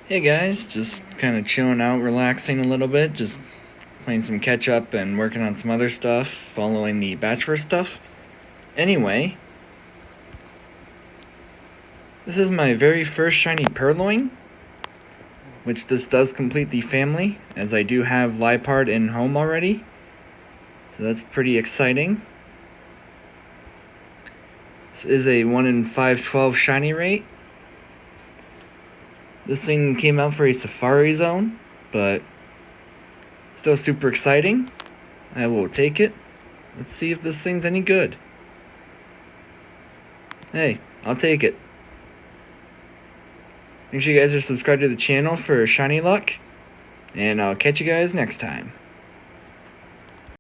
Hey guys, just kind of chilling out, relaxing a little bit, just playing some catch up and working on some other stuff, following the bachelor stuff. Anyway, this is my very first shiny purrloin, which this does complete the family, as I do have Lipard in home already. So that's pretty exciting. This is a 1 in 512 shiny rate. This thing came out for a Safari Zone, but still super exciting. I will take it. Let's see if this thing's any good. Hey, I'll take it. Make sure you guys are subscribed to the channel for shiny luck, and I'll catch you guys next time.